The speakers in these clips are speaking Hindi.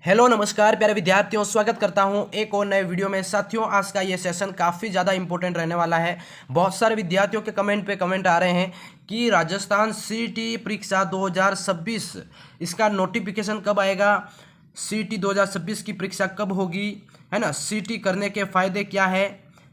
हेलो नमस्कार प्यारे विद्यार्थियों, स्वागत करता हूं एक और नए वीडियो में। साथियों, आज का ये सेशन काफ़ी ज़्यादा इंपॉर्टेंट रहने वाला है। बहुत सारे विद्यार्थियों के कमेंट पे कमेंट आ रहे हैं कि राजस्थान सीईटी परीक्षा 2026 इसका नोटिफिकेशन कब आएगा, सीईटी 2026 की परीक्षा कब होगी, है ना। सीईटी करने के फ़ायदे क्या है,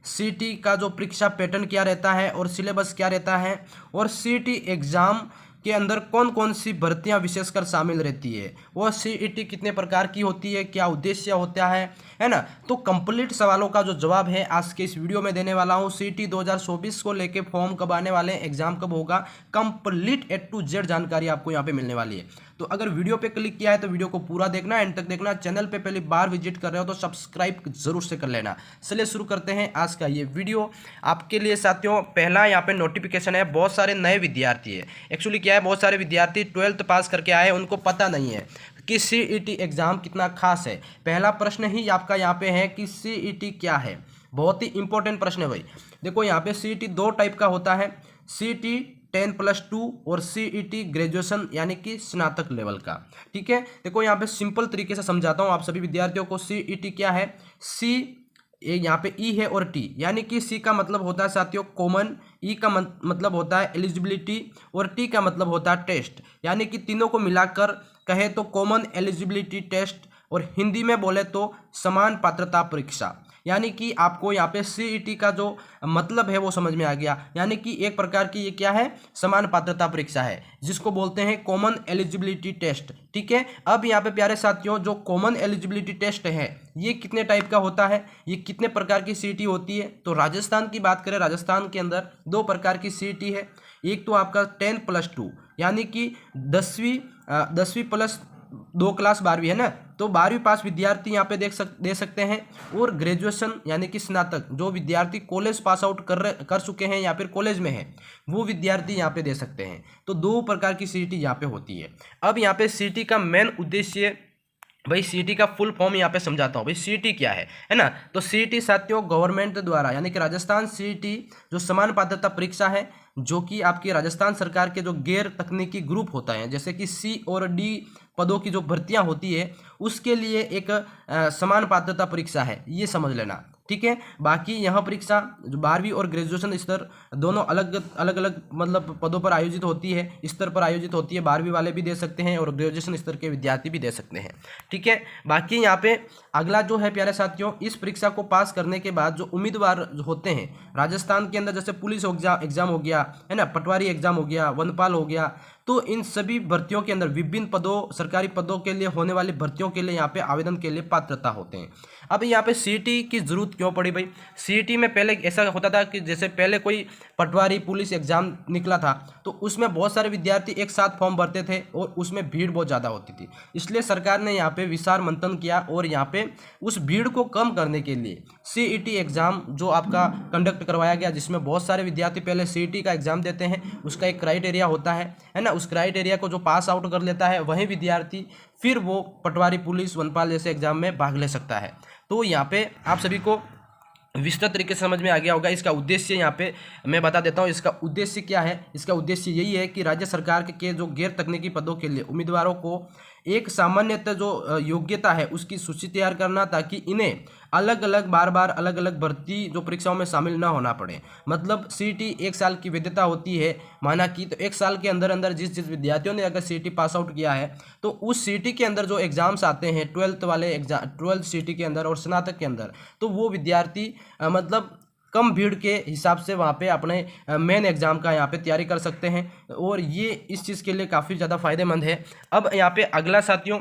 सीईटी का जो परीक्षा पैटर्न क्या रहता है और सिलेबस क्या रहता है, और सीईटी एग्ज़ाम के अंदर कौन कौन सी भर्तियां विशेषकर शामिल रहती है, वो सीईटी कितने प्रकार की होती है, क्या उद्देश्य होता है ना। तो कंप्लीट सवालों का जो जवाब है आज के इस वीडियो में देने वाला हूं। सीईटी 2024 को लेके फॉर्म कब आने वाले हैं, एग्जाम कब होगा, कंप्लीट A to Z जानकारी आपको यहाँ पे मिलने वाली है। तो अगर वीडियो पे क्लिक किया है तो वीडियो को पूरा देखना, एंड तक देखना। चैनल पे पहली बार विजिट कर रहे हो तो सब्सक्राइब जरूर से कर लेना। चलिए शुरू करते हैं आज का ये वीडियो आपके लिए। साथियों, पहला यहाँ पे नोटिफिकेशन है, बहुत सारे नए विद्यार्थी है। एक्चुअली क्या है, बहुत सारे विद्यार्थी 12th पास करके आए, उनको पता नहीं है कि सीईटी एग्जाम कितना खास है। पहला प्रश्न ही आपका यहाँ पे है कि सीईटी क्या है। बहुत ही इंपॉर्टेंट प्रश्न है भाई। देखो यहाँ पे सीईटी दो टाइप का होता है, सीईटी 10+2 और सीईटी ग्रेजुएशन यानी कि स्नातक लेवल का। ठीक है, देखो यहाँ पे सिंपल तरीके से समझाता हूँ आप सभी विद्यार्थियों को। सीईटी क्या है, सी यहाँ पे ई है और टी, यानी कि सी का मतलब होता है साथियों कॉमन, ई का मतलब होता है एलिजिबिलिटी, और टी का मतलब होता है टेस्ट। यानी कि तीनों को मिलाकर कहे तो कॉमन एलिजिबिलिटी टेस्ट, और हिंदी में बोले तो समान पात्रता परीक्षा। यानी कि आपको यहाँ पे सीईटी का जो मतलब है वो समझ में आ गया। यानी कि एक प्रकार की ये क्या है, समान पात्रता परीक्षा है, जिसको बोलते हैं कॉमन एलिजिबिलिटी टेस्ट। ठीक है, अब यहाँ पे प्यारे साथियों जो कॉमन एलिजिबिलिटी टेस्ट है ये कितने टाइप का होता है, ये कितने प्रकार की सीईटी होती है। तो राजस्थान की बात करें, राजस्थान के अंदर दो प्रकार की सीईटी है। एक तो आपका 10+2 यानी कि 10वीं प्लस 2 क्लास 12वीं है ना, तो 12वीं पास विद्यार्थी यहाँ पे दे सकते हैं। और ग्रेजुएशन यानी कि स्नातक, जो विद्यार्थी कॉलेज पास आउट कर चुके हैं या फिर कॉलेज में है, वो विद्यार्थी यहाँ पे दे सकते हैं। तो दो प्रकार की सीईटी यहाँ पे होती है। अब यहाँ पे सीईटी का मेन उद्देश्य, भाई सीईटी का फुल फॉर्म यहाँ पे समझाता हूँ। भाई सीईटी क्या है ना। तो सीईटी साथियों गवर्नमेंट द्वारा यानी कि राजस्थान सीईटी जो समान पात्रता परीक्षा है, जो कि आपकी राजस्थान सरकार के जो गैर तकनीकी ग्रुप होता है, जैसे कि सी और डी पदों की जो भर्तियां होती है, उसके लिए एक समान पात्रता परीक्षा है, ये समझ लेना। ठीक है, बाकी यह परीक्षा जो 12वीं और ग्रेजुएशन स्तर दोनों अलग अलग मतलब पदों पर आयोजित होती है, स्तर पर आयोजित होती है। 12वीं वाले भी दे सकते हैं और ग्रेजुएशन स्तर के विद्यार्थी भी दे सकते हैं। ठीक है, बाकी यहाँ पे अगला जो है प्यारे साथियों, इस परीक्षा को पास करने के बाद जो उम्मीदवार होते हैं राजस्थान के अंदर, जैसे पुलिस एग्जाम हो गया है ना, पटवारी एग्जाम हो गया, वनपाल हो गया, तो इन सभी भर्तियों के अंदर विभिन्न पदों, सरकारी पदों के लिए होने वाली भर्तियों के लिए यहाँ पे आवेदन के लिए पात्रता होते हैं। अब यहाँ पे सीईटी की जरूरत क्यों पड़ी भाई। सीईटी में पहले ऐसा होता था कि जैसे पहले कोई पटवारी पुलिस एग्जाम निकला था तो उसमें बहुत सारे विद्यार्थी एक साथ फॉर्म भरते थे और उसमें भीड़ बहुत ज़्यादा होती थी। इसलिए सरकार ने यहाँ पे विचार मंथन किया और यहाँ पे उस भीड़ को कम करने के लिए सीईटी एग्जाम जो आपका कंडक्ट करवाया गया, जिसमें बहुत सारे विद्यार्थी पहले सीईटी का एग्जाम देते हैं। उसका एक क्राइटेरिया होता है ना, उस क्राइटेरिया को जो पास आउट कर लेता है वही विद्यार्थी फिर वो पटवारी पुलिस वनपाल जैसे एग्जाम में भाग ले सकता है। तो यहाँ पे आप सभी को विस्तृत तरीके से समझ में आ गया होगा। इसका उद्देश्य यहाँ पे मैं बता देता हूँ। इसका उद्देश्य क्या है, इसका उद्देश्य यही है कि राज्य सरकार के जो गैर तकनीकी पदों के लिए उम्मीदवारों को एक सामान्यतः जो योग्यता है उसकी सूची तैयार करना, ताकि इन्हें अलग अलग बार अलग अलग भर्ती जो परीक्षाओं में शामिल ना होना पड़े। मतलब सीईटी 1 साल की वैधता होती है माना कि, तो 1 साल के अंदर अंदर जिस विद्यार्थियों ने अगर सीईटी पास आउट किया है तो उस सीईटी के अंदर जो एग्जाम्स आते हैं 12th वाले एग्जाम, 12th सीईटी के अंदर और स्नातक के अंदर, तो वो विद्यार्थी मतलब कम भीड़ के हिसाब से वहाँ पे अपने मेन एग्जाम का यहाँ पे तैयारी कर सकते हैं, और ये इस चीज़ के लिए काफ़ी ज़्यादा फायदेमंद है। अब यहाँ पे अगला साथियों,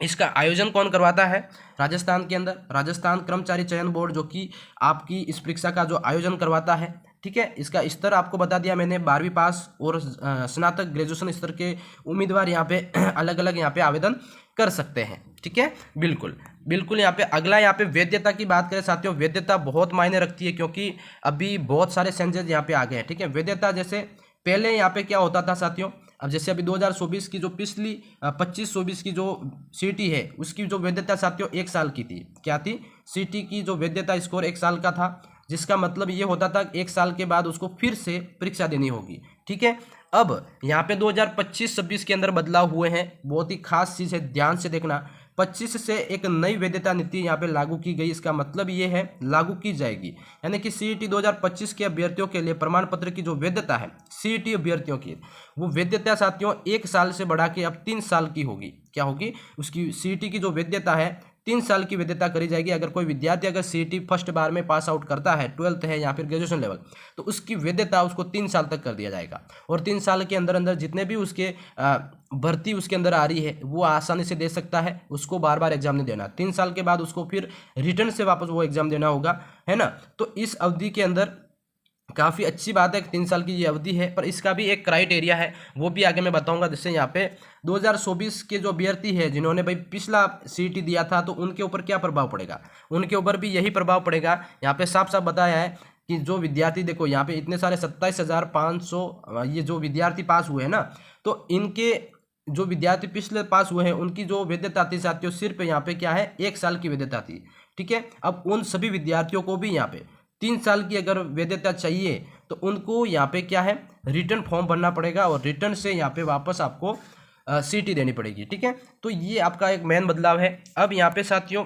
इसका आयोजन कौन करवाता है राजस्थान के अंदर, राजस्थान कर्मचारी चयन बोर्ड, जो कि आपकी इस परीक्षा का जो आयोजन करवाता है। ठीक है, इसका स्तर आपको बता दिया मैंने, 12वीं पास और स्नातक ग्रेजुएशन स्तर के उम्मीदवार यहाँ पे अलग अलग यहाँ पे आवेदन कर सकते हैं। ठीक है, बिल्कुल बिल्कुल। यहाँ पे अगला, यहाँ पे वैधता की बात करें साथियों, वैधता बहुत मायने रखती है क्योंकि अभी बहुत सारे चेंजेस यहाँ पे आ गए हैं। ठीक है, वैधता जैसे पहले यहाँ पे क्या होता था साथियों, अब जैसे अभी 2024 की जो पिछली 25-24 की जो सीईटी है उसकी जो वैधता साथियों 1 साल की थी। क्या थी, सीईटी की जो वैधता स्कोर 1 साल का था, जिसका मतलब ये होता था 1 साल के बाद उसको फिर से परीक्षा देनी होगी। ठीक है, अब यहाँ पे 2025-26 के अंदर बदलाव हुए हैं, बहुत ही खास चीज़ है, ध्यान से देखना। 25 से एक नई वैधता नीति यहाँ पे लागू की गई। इसका मतलब ये है लागू की जाएगी, यानी कि सीईटी 2025 के अभ्यर्थियों के लिए प्रमाण पत्र की जो वैधता है सीईटी अभ्यर्थियों की, वो वैधता साथियों 1 साल से बढ़ा के अब 3 साल की होगी। क्या होगी? उसकी सीईटी की जो वैधता है 3 साल की वैधता करी जाएगी। अगर कोई विद्यार्थी अगर सीईटी फर्स्ट बार में पास आउट करता है, 12th है या फिर ग्रेजुएशन लेवल, तो उसकी वैधता उसको 3 साल तक कर दिया जाएगा। और 3 साल के अंदर अंदर जितने भी उसके भर्ती उसके अंदर आ रही है वो आसानी से दे सकता है, उसको बार बार एग्जाम नहीं देना। 3 साल के बाद उसको फिर रिटर्न से वापस वो एग्जाम देना होगा, है ना। तो इस अवधि के अंदर काफ़ी अच्छी बात है कि 3 साल की ये अवधि है, पर इसका भी एक क्राइटेरिया है, वो भी आगे मैं बताऊंगा। जिससे यहाँ पे 2024 के जो अभ्यर्थी है जिन्होंने भाई पिछला सीईटी दिया था, तो उनके ऊपर क्या प्रभाव पड़ेगा, उनके ऊपर भी यही प्रभाव पड़ेगा। यहाँ पे साफ साफ बताया है कि जो विद्यार्थी, देखो यहाँ पे इतने सारे 27,500 ये जो विद्यार्थी पास हुए हैं ना, तो इनके जो विद्यार्थी पिछले पास हुए हैं उनकी जो वैधता थी साथियों सिर्फ यहाँ पे क्या है 1 साल की वैधता थी, ठीक है। अब उन सभी विद्यार्थियों को भी यहाँ पे 3 साल की अगर वैधता चाहिए तो उनको यहाँ पे क्या है रिटर्न फॉर्म भरना पड़ेगा और रिटर्न से यहाँ पे वापस आपको सीईटी देनी पड़ेगी, ठीक है। तो ये आपका एक मेन बदलाव है। अब यहाँ पे साथियों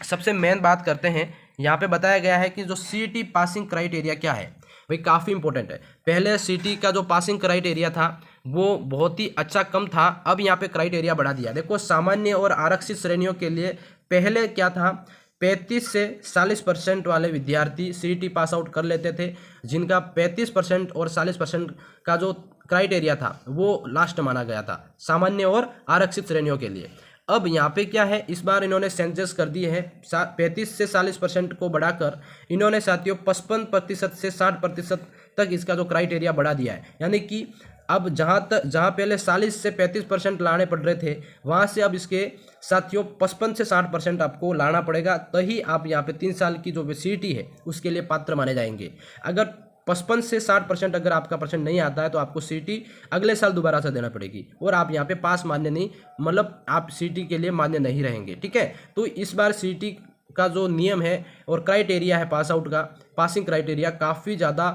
सबसे मेन बात करते हैं, यहाँ पे बताया गया है कि जो सीईटी पासिंग क्राइटेरिया क्या है, भाई काफ़ी इंपॉर्टेंट है। पहले सीईटी का जो पासिंग क्राइटेरिया था वो बहुत ही अच्छा कम था, अब यहाँ पे क्राइटेरिया बढ़ा दिया। देखो सामान्य और आरक्षित श्रेणियों के लिए पहले क्या था, 35 से 40% वाले विद्यार्थी सीईटी पास आउट कर लेते थे, जिनका 35% और 40% का जो क्राइटेरिया था वो लास्ट माना गया था सामान्य और आरक्षित श्रेणियों के लिए। अब यहाँ पे क्या है, इस बार इन्होंने सेंसेस कर दिए हैं 35 से 40% को बढ़ाकर इन्होंने साथियों 55% से 60% तक इसका जो क्राइटेरिया बढ़ा दिया है। यानी कि अब जहाँ पहले 40 से 35% लाने पड़ रहे थे, वहाँ से अब इसके साथियों 55 से 60% आपको लाना पड़ेगा, तभी आप यहाँ पे 3 साल की जो सीईटी है उसके लिए पात्र माने जाएंगे। अगर 55 से 60% अगर आपका परसेंट नहीं आता है तो आपको सीईटी अगले साल दोबारा से देना पड़ेगी और आप यहाँ पे पास मान्य नहीं, मतलब आप सीईटी के लिए मान्य नहीं रहेंगे, ठीक है। तो इस बार सीईटी का जो नियम है और क्राइटेरिया है पास आउट का, पासिंग क्राइटेरिया काफ़ी ज़्यादा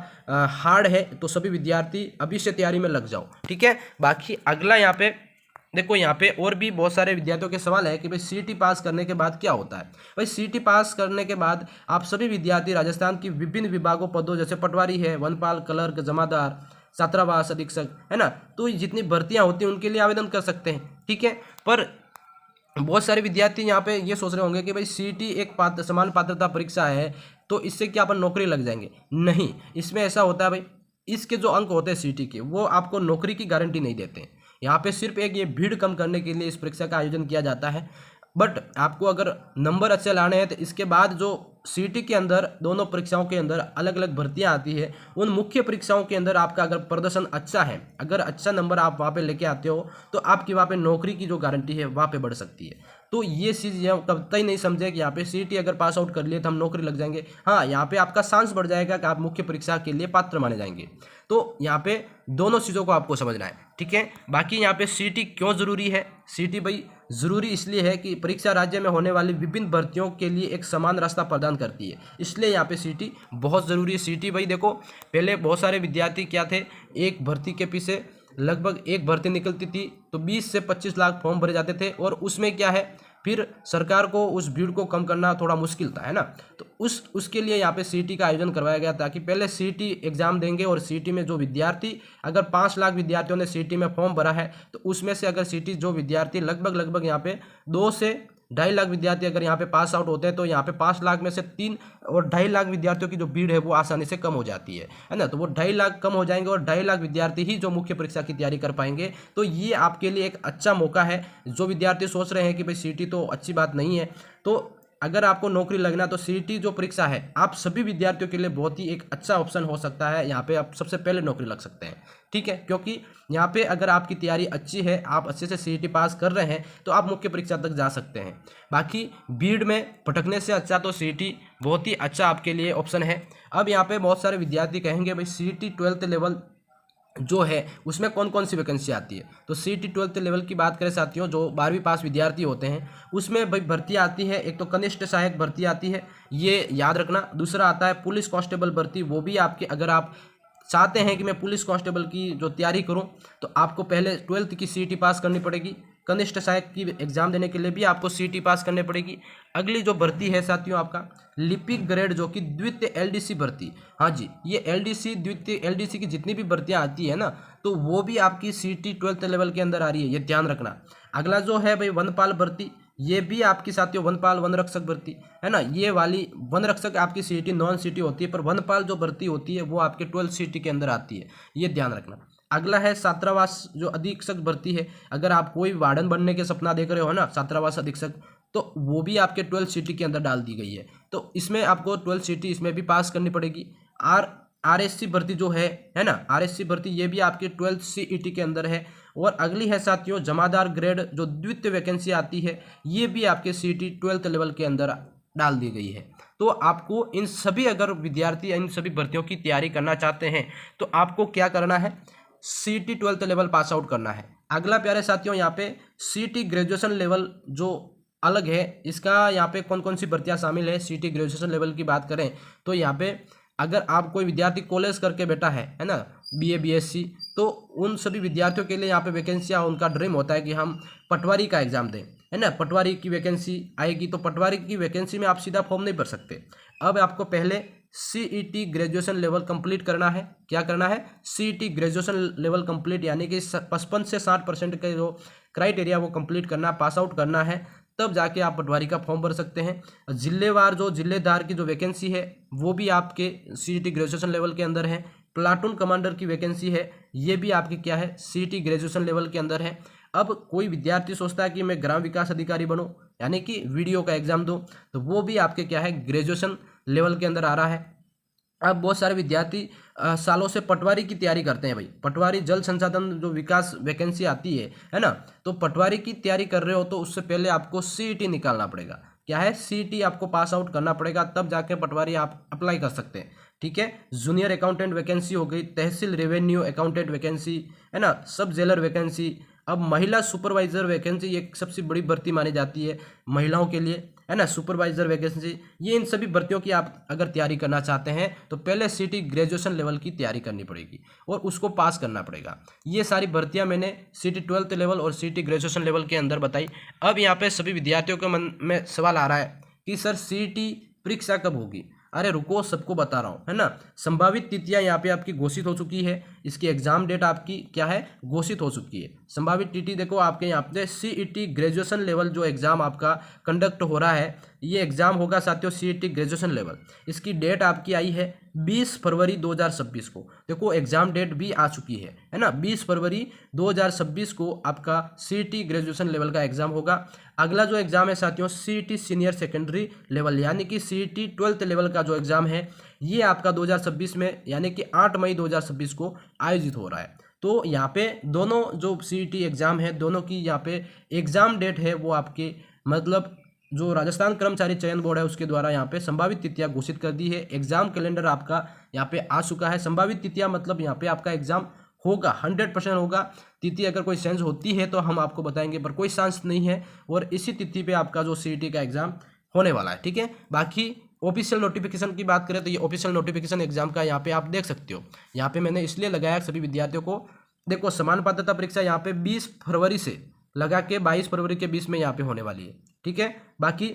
हार्ड है, तो सभी विद्यार्थी अभी से तैयारी में लग जाओ, ठीक है। बाकी अगला यहाँ पे देखो, यहाँ पे और भी बहुत सारे विद्यार्थियों के सवाल है कि भाई सीईटी पास करने के बाद क्या होता है। भाई सीईटी पास करने के बाद आप सभी विद्यार्थी राजस्थान की विभिन्न विभागों पदों जैसे पटवारी है, वनपाल, क्लर्क, जमादार, छात्रावास अधीक्षक, है ना, तो जितनी भर्तियाँ होती हैं उनके लिए आवेदन कर सकते हैं, ठीक है। पर बहुत सारे विद्यार्थी यहाँ पे ये सोच रहे होंगे कि भाई सीईटी एक समान पात्रता परीक्षा है तो इससे क्या अपन नौकरी लग जाएंगे। नहीं, इसमें ऐसा होता है भाई, इसके जो अंक होते हैं सीईटी के वो आपको नौकरी की गारंटी नहीं देते। यहाँ पे सिर्फ एक ये भीड़ कम करने के लिए इस परीक्षा का आयोजन किया जाता है। बट आपको अगर नंबर अच्छे लाने हैं तो इसके बाद जो सीईटी के अंदर दोनों परीक्षाओं के अंदर अलग अलग भर्तियां आती है, उन मुख्य परीक्षाओं के अंदर आपका अगर प्रदर्शन अच्छा है, अगर अच्छा नंबर आप वहाँ पे लेके आते हो तो आपकी वहाँ पे नौकरी की जो गारंटी है वहाँ पे बढ़ सकती है। तो ये चीज़ ये कभी नहीं समझे कि यहाँ पे सीईटी अगर पास आउट कर लिए तो हम नौकरी लग जाएंगे। हाँ, यहाँ पे आपका चांस बढ़ जाएगा कि आप मुख्य परीक्षा के लिए पात्र माने जाएंगे। तो यहाँ पे दोनों चीज़ों को आपको समझना है, ठीक है। बाकी यहाँ पे सीईटी क्यों ज़रूरी है, सीईटी भाई ज़रूरी इसलिए है कि परीक्षा राज्य में होने वाली विभिन्न भर्तियों के लिए एक समान रास्ता प्रदान करती है, इसलिए यहाँ पे सीईटी बहुत ज़रूरी है। सीईटी भाई देखो, पहले बहुत सारे विद्यार्थी क्या थे, एक भर्ती के पीछे लगभग एक भर्ती निकलती थी तो 20 से 25 लाख फॉर्म भरे जाते थे, और उसमें क्या है फिर सरकार को उस भीड़ को कम करना थोड़ा मुश्किल था, है ना। तो उसके लिए यहाँ पे सीईटी का आयोजन करवाया गया ताकि पहले सीईटी एग्जाम देंगे और सीईटी में जो विद्यार्थी, अगर 5 लाख विद्यार्थियों ने सीईटी में फॉर्म भरा है तो उसमें से अगर सीईटी जो विद्यार्थी लगभग यहाँ पे 2 से 2.5 लाख विद्यार्थी अगर यहाँ पे पास आउट होते हैं तो यहाँ पे 5 लाख में से 3 और 2.5 लाख विद्यार्थियों की जो भीड़ है वो आसानी से कम हो जाती है ना। तो वो 2.5 लाख कम हो जाएंगे और 2.5 लाख विद्यार्थी ही जो मुख्य परीक्षा की तैयारी कर पाएंगे। तो ये आपके लिए एक अच्छा मौका है। जो विद्यार्थी सोच रहे हैं कि भाई सीईटी तो अच्छी बात नहीं है, तो अगर आपको नौकरी लगना तो सीईटी जो परीक्षा है आप सभी विद्यार्थियों के लिए बहुत ही एक अच्छा ऑप्शन हो सकता है। यहाँ पे आप सबसे पहले नौकरी लग सकते हैं, ठीक है, क्योंकि यहाँ पे अगर आपकी तैयारी अच्छी है, आप अच्छे से सीईटी पास कर रहे हैं तो आप मुख्य परीक्षा तक जा सकते हैं। बाकी भीड़ में भटकने से अच्छा तो सीईटी बहुत ही अच्छा आपके लिए ऑप्शन है। अब यहाँ पे बहुत सारे विद्यार्थी कहेंगे भाई सीईटी 12th लेवल जो है उसमें कौन कौन सी वैकेंसी आती है। तो सीईटी 12th लेवल की बात करें साथियों, जो 12वीं पास विद्यार्थी होते हैं उसमें भाई भर्ती आती है। एक तो कनिष्ठ सहायक भर्ती आती है, ये याद रखना। दूसरा आता है पुलिस कांस्टेबल भर्ती, वो भी आपके, अगर आप चाहते हैं कि मैं पुलिस कांस्टेबल की जो तैयारी करूं तो आपको पहले 12th की सीईटी पास करनी पड़ेगी, कनिष्ठ सहायक की एग्जाम देने के लिए भी आपको सीटी पास करनी पड़ेगी। अगली जो भर्ती है साथियों आपका लिपिक ग्रेड जो कि द्वितीय एलडीसी भर्ती, हाँ जी, ये एलडीसी द्वितीय एलडीसी की जितनी भी भर्तियां आती है ना, तो वो भी आपकी सीटी 12th लेवल के अंदर आ रही है, ये ध्यान रखना। अगला जो है भाई वनपाल भर्ती, ये भी आपकी साथियों वनपाल वन रक्षक भर्ती है ना, ये वाली वन रक्षक आपकी सीटी नॉन सीटी होती है, पर वनपाल जो भर्ती होती है वो आपके 12 सीटी के अंदर आती है, ये ध्यान रखना। अगला है छात्रावास जो अधीक्षक भर्ती है, अगर आप कोई वार्डन बनने के सपना देख रहे हो ना, छात्रावास अधीक्षक, तो वो भी आपके 12 सीटी के अंदर डाल दी गई है, तो इसमें आपको 12 सीटी इसमें भी पास करनी पड़ेगी। आरएससी भर्ती जो है ना, आरएससी भर्ती ये भी आपके 12 सीईटी के अंदर है। और अगली है साथियों जमादार ग्रेड जो द्वितीय वैकेंसी आती है, ये भी आपके सीटी 12th लेवल के अंदर डाल दी गई है। तो आपको इन सभी, अगर विद्यार्थी इन सभी भर्तियों की तैयारी करना चाहते हैं तो आपको क्या करना है, सीटी 12th लेवल पास आउट करना है। अगला प्यारे साथियों यहाँ पे सीटी ग्रेजुएशन लेवल जो अलग है, इसका यहाँ पे कौन कौन सी भर्तियाँ शामिल है। सीटी ग्रेजुएशन लेवल की बात करें तो यहाँ पे अगर आप कोई विद्यार्थी कॉलेज करके बैठा है ना, बीए बीएससी, तो उन सभी विद्यार्थियों के लिए यहाँ पे वैकेंसियाँ, उनका ड्रीम होता है कि हम पटवारी का एग्जाम दें, है ना, पटवारी की वैकेंसी आएगी, तो पटवारी की वैकेंसी में आप सीधा फॉर्म नहीं भर सकते। अब आपको पहले सीईटी ग्रेजुएशन लेवल कंप्लीट करना है। क्या करना है, सीईटी ग्रेजुएशन लेवल कंप्लीट, यानी कि 55 से 60% के जो क्राइटेरिया वो कंप्लीट करना, पास आउट करना है, तब जाके आप पटवारी का फॉर्म भर सकते हैं। जिलेवार जो जिलेदार की जो वैकेंसी है वो भी आपके सीईटी ग्रेजुएशन लेवल के अंदर है। प्लाटून कमांडर की वैकेंसी है, ये भी आपकी क्या है, सीईटी ग्रेजुएशन लेवल के अंदर है। अब कोई विद्यार्थी सोचता है कि मैं ग्राम विकास अधिकारी बनूं, यानी कि वीडियो का एग्जाम दूं, तो वो भी आपके क्या है, ग्रेजुएशन लेवल के अंदर आ रहा है। अब बहुत सारे विद्यार्थी सालों से पटवारी की तैयारी करते हैं भाई, पटवारी जल संसाधन जो विकास वैकेंसी आती है ना, तो पटवारी की तैयारी कर रहे हो तो उससे पहले आपको सीईटी निकालना पड़ेगा। क्या है, सीईटी आपको पास आउट करना पड़ेगा, तब जाके पटवारी आप अप्लाई कर सकते हैं। ठीक है, जूनियर अकाउंटेंट वैकेंसी हो गई, तहसील रेवेन्यू अकाउंटेंट वैकेंसी, है ना, सब जेलर वैकेंसी। अब महिला सुपरवाइजर वैकेंसी एक सबसे बड़ी भर्ती मानी जाती है महिलाओं के लिए, है ना, सुपरवाइजर वैकेंसी। ये इन सभी भर्तियों की आप अगर तैयारी करना चाहते हैं तो पहले सीटी ग्रेजुएशन लेवल की तैयारी करनी पड़ेगी और उसको पास करना पड़ेगा। ये सारी भर्तियां मैंने सीटी 12th लेवल और सीटी ग्रेजुएशन लेवल के अंदर बताई। अब यहाँ पे सभी विद्यार्थियों के मन में सवाल आ रहा है कि सर सीटी परीक्षा कब होगी। अरे रुको, सबको बता रहा हूँ, है ना। संभावित तिथियां यहाँ पे आपकी घोषित हो चुकी है, इसकी एग्जाम डेट आपकी क्या है, घोषित हो चुकी है। संभावित तिथि देखो आपके यहाँ पे सीईटी ग्रेजुएशन लेवल जो एग्जाम आपका कंडक्ट हो रहा है, ये एग्जाम होगा साथियों सीईटी ग्रेजुएशन लेवल। इसकी डेट आपकी आई है 20 फरवरी 2026 को। देखो एग्जाम डेट भी आ चुकी है ना, 20 फरवरी 2026 को आपका सीईटी ग्रेजुएशन लेवल का एग्जाम होगा। अगला जो एग्जाम है साथियों सीईटी सीनियर सेकेंडरी लेवल, यानी कि सीईटी 12th लेवल का जो एग्जाम है, ये आपका 2026 में यानी कि 8 मई 2026 को आयोजित हो रहा है। तो यहाँ पे दोनों जो सीईटी एग्जाम है, दोनों की यहाँ पे एग्जाम डेट है वो आपके मतलब जो राजस्थान कर्मचारी चयन बोर्ड है उसके द्वारा यहाँ पे संभावित तिथियां घोषित कर दी है। एग्जाम कैलेंडर आपका यहाँ पे आ चुका है। संभावित तिथियां मतलब यहाँ पे आपका एग्जाम होगा, 100% होगा। तिथि अगर कोई चेंज होती है तो हम आपको बताएंगे, पर कोई चांस नहीं है, और इसी तिथि पे आपका जो सीईटी का एग्जाम होने वाला है। ठीक है, बाकी ऑफिशियल नोटिफिकेशन की बात करें तो ये ऑफिशियल नोटिफिकेशन एग्जाम का यहाँ पे आप देख सकते हो। यहाँ पे मैंने इसलिए लगाया सभी विद्यार्थियों को, देखो समान पात्रता परीक्षा यहाँ पे 20 फरवरी से लगा के 22 फरवरी के बीच में यहाँ पे होने वाली है। ठीक है, बाकी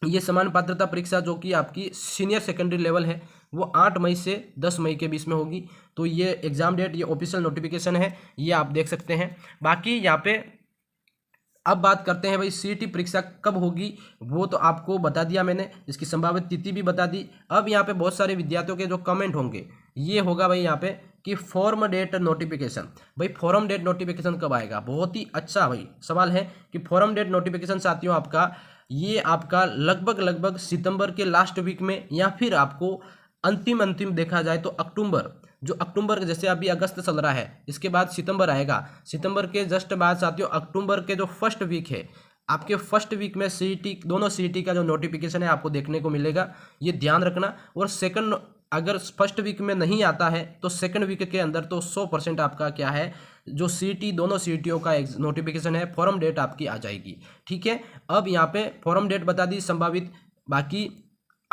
ये समान पात्रता परीक्षा जो कि आपकी सीनियर सेकेंडरी लेवल है वो 8 मई से 10 मई के बीच में होगी। तो ये एग्जाम डेट, ये ऑफिशियल नोटिफिकेशन है, ये आप देख सकते हैं। बाकी यहाँ पे अब बात करते हैं भाई सीईटी परीक्षा कब होगी, वो तो आपको बता दिया मैंने, इसकी संभावित तिथि भी बता दी। अब यहाँ पे बहुत सारे विद्यार्थियों के जो कमेंट होंगे ये होगा भाई यहाँ पे कि फॉर्म डेट नोटिफिकेशन, भाई फॉर्म डेट नोटिफिकेशन कब आएगा। बहुत ही अच्छा भाई सवाल है कि फॉर्म डेट नोटिफिकेशन साथियों आपका ये आपका लगभग सितंबर के लास्ट वीक में, या फिर आपको अंतिम देखा जाए तो अक्टूबर, जो अक्टूबर जैसे अभी अगस्त चल रहा है, इसके बाद सितंबर आएगा, सितंबर के जस्ट बाद साथियों अक्टूबर के जो फर्स्ट वीक है, आपके फर्स्ट वीक में सीईटी, दोनों सीईटी का जो नोटिफिकेशन है आपको देखने को मिलेगा, ये ध्यान रखना। और सेकंड, अगर फर्स्ट वीक में नहीं आता है तो सेकंड वीक के अंदर तो 100% आपका क्या है, जो सीईटी, दोनों सीईटीओ का नोटिफिकेशन है, फॉर्म डेट आपकी आ जाएगी। ठीक है, अब यहाँ पे फॉर्म डेट बता दी संभावित। बाकी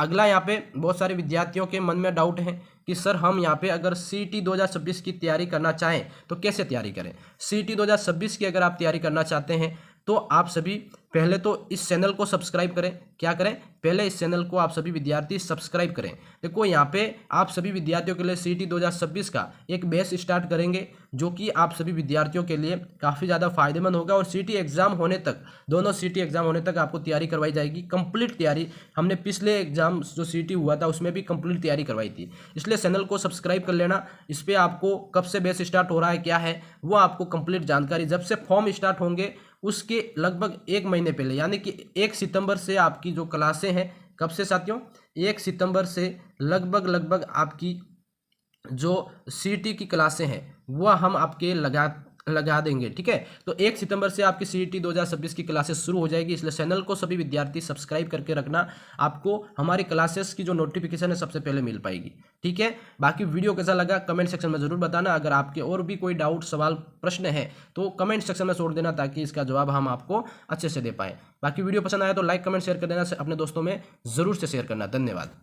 अगला यहाँ पे बहुत सारे विद्यार्थियों के मन में डाउट है कि सर हम यहाँ पे अगर CET 2026 की तैयारी करना चाहें तो कैसे तैयारी करें। CET 2026 की अगर आप तैयारी करना चाहते हैं तो आप सभी पहले तो इस चैनल को सब्सक्राइब करें। क्या करें? पहले इस चैनल को आप सभी विद्यार्थी सब्सक्राइब करें। देखो यहाँ पे आप सभी विद्यार्थियों के लिए CET 2026 का एक बैच स्टार्ट करेंगे जो कि आप सभी विद्यार्थियों के लिए काफ़ी ज़्यादा फायदेमंद होगा। और CET एग्जाम होने तक, दोनों CET एग्जाम होने तक आपको तैयारी करवाई जाएगी, कंप्लीट तैयारी। हमने पिछले एग्जाम जो CET हुआ था उसमें भी कंप्लीट तैयारी करवाई थी। इसलिए चैनल को सब्सक्राइब कर लेना। इस पर आपको कब से बैच स्टार्ट हो रहा है, क्या है, वो आपको कंप्लीट जानकारी, जब से फॉर्म स्टार्ट होंगे उसके लगभग 1 महीने पहले, यानी कि 1 सितंबर से आपकी जो क्लासें हैं, कब से साथियों, 1 सितंबर से लगभग आपकी जो CET की क्लासें हैं वह हम आपके लगा देंगे। ठीक है, तो 1 सितंबर से आपकी CET 2026 की क्लासेस शुरू हो जाएगी। इसलिए चैनल को सभी विद्यार्थी सब्सक्राइब करके रखना, आपको हमारी क्लासेस की जो नोटिफिकेशन है सबसे पहले मिल पाएगी। ठीक है, बाकी वीडियो कैसा लगा कमेंट सेक्शन में जरूर बताना। अगर आपके और भी कोई डाउट, सवाल, प्रश्न है तो कमेंट सेक्शन में छोड़ देना ताकि इसका जवाब हम आपको अच्छे से दे पाएँ। बाकी वीडियो पसंद आया तो लाइक, कमेंट, शेयर कर देना, अपने दोस्तों में जरूर से शेयर करना। धन्यवाद।